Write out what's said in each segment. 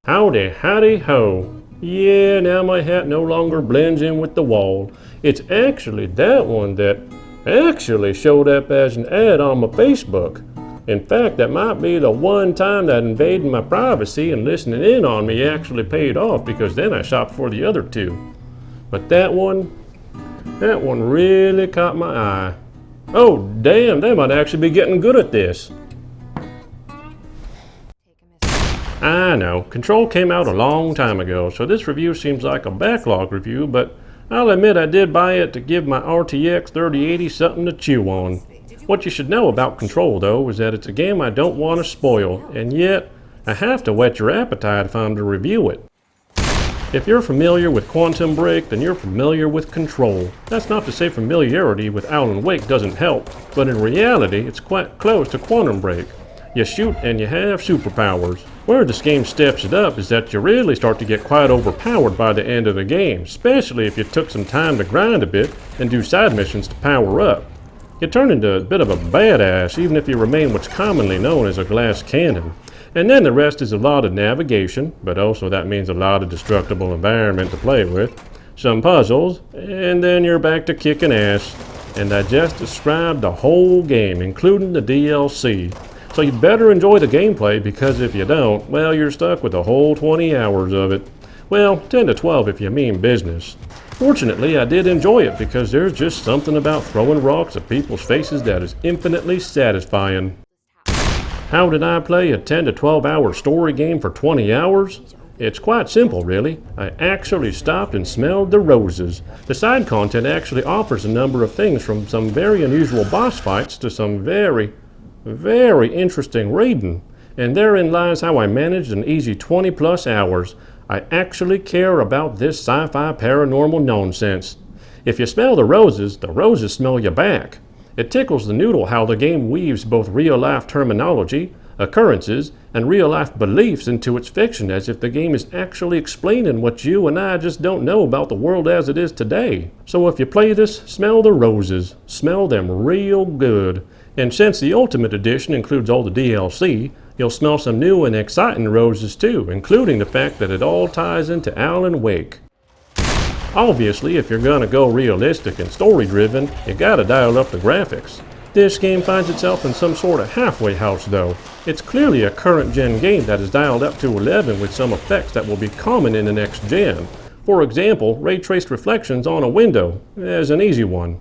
Howdy, howdy ho. Yeah, now my hat no longer blends in with the wall. It's actually that one that actually showed up as an ad on my Facebook. In fact, that might be the one time that invading my privacy and listening in on me actually paid off, because then I shopped for the other two. But that one really caught my eye. Oh, damn, they might actually be getting good at this. I know, Control came out a long time ago, so this review seems like a backlog review, but I'll admit I did buy it to give my RTX 3080 something to chew on. What you should know about Control, though, is that it's a game I don't want to spoil, and yet I have to whet your appetite if I'm to review it. If you're familiar with Quantum Break, then you're familiar with Control. That's not to say familiarity with Alan Wake doesn't help, but in reality, it's quite close to Quantum Break. You shoot and you have superpowers. Where this game steps it up is that you really start to get quite overpowered by the end of the game, especially if you took some time to grind a bit and do side missions to power up. You turn into a bit of a badass, even if you remain what's commonly known as a glass cannon. And then the rest is a lot of navigation, but also that means a lot of destructible environment to play with, some puzzles, and then you're back to kicking ass. And I just described the whole game, including the DLC. So you'd better enjoy the gameplay, because if you don't, well, you're stuck with a whole 20 hours of it. Well, 10 to 12 if you mean business. Fortunately, I did enjoy it, because there's just something about throwing rocks at people's faces that is infinitely satisfying. How did I play a 10 to 12 hour story game for 20 hours? It's quite simple, really. I actually stopped and smelled the roses. The side content actually offers a number of things, from some very unusual boss fights to some very interesting raiding. And therein lies how I managed an easy 20 plus hours. I actually care about this sci-fi paranormal nonsense. If you smell the roses smell you back. It tickles the noodle how the game weaves both real-life terminology, occurrences, and real-life beliefs into its fiction, as if the game is actually explaining what you and I just don't know about the world as it is today. So if you play this, smell the roses. Smell them real good. And since the Ultimate Edition includes all the DLC, you'll smell some new and exciting roses too, including the fact that it all ties into Alan Wake. Obviously, if you're gonna go realistic and story-driven, you gotta dial up the graphics. This game finds itself in some sort of halfway house though. It's clearly a current-gen game that is dialed up to 11 with some effects that will be common in the next gen. For example, ray-traced reflections on a window, as an easy one.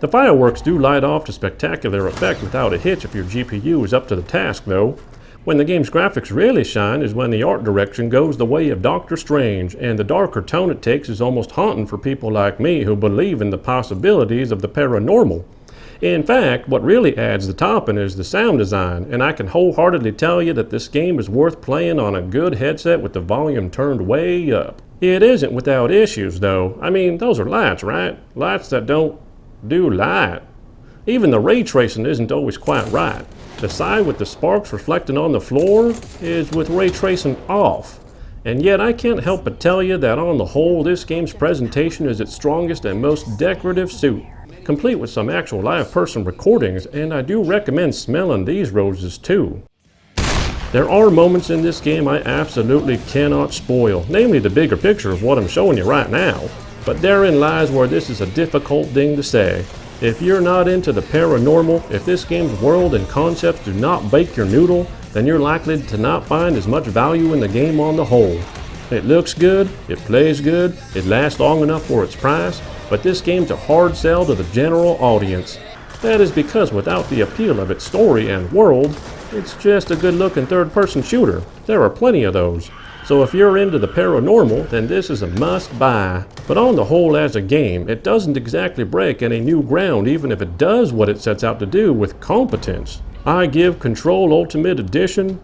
The fireworks do light off to spectacular effect without a hitch if your GPU is up to the task though. When the game's graphics really shine is when the art direction goes the way of Doctor Strange, and the darker tone it takes is almost haunting for people like me who believe in the possibilities of the paranormal. In fact, what really adds the topping is the sound design, and I can wholeheartedly tell you that this game is worth playing on a good headset with the volume turned way up. It isn't without issues though. I mean, those are lights, right? Lights that don't do light. Even the ray tracing isn't always quite right. The side with the sparks reflecting on the floor is with ray tracing off. And yet I can't help but tell you that on the whole, this game's presentation is its strongest and most decorative suit, complete with some actual live person recordings, and I do recommend smelling these roses too. There are moments in this game I absolutely cannot spoil, namely the bigger picture of what I'm showing you right now. But therein lies where this is a difficult thing to say. If you're not into the paranormal, if this game's world and concepts do not bake your noodle, then you're likely to not find as much value in the game on the whole. It looks good, it plays good, it lasts long enough for its price, but this game's a hard sell to the general audience. That is because without the appeal of its story and world, it's just a good-looking third-person shooter. There are plenty of those. So if you're into the paranormal, then this is a must-buy. But on the whole as a game, it doesn't exactly break any new ground, even if it does what it sets out to do with competence. I give Control Ultimate Edition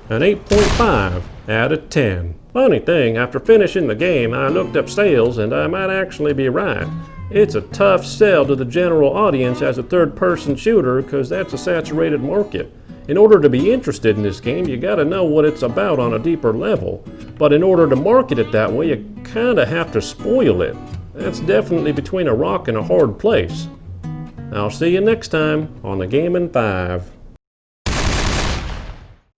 an 8.5 out of 10. Funny thing, after finishing the game, I looked up sales, and I might actually be right. It's a tough sell to the general audience as a third-person shooter, because that's a saturated market. In order to be interested in this game, you gotta know what it's about on a deeper level. But in order to market it that way, you kinda have to spoil it. That's definitely between a rock and a hard place. I'll see you next time on the Gaming 5.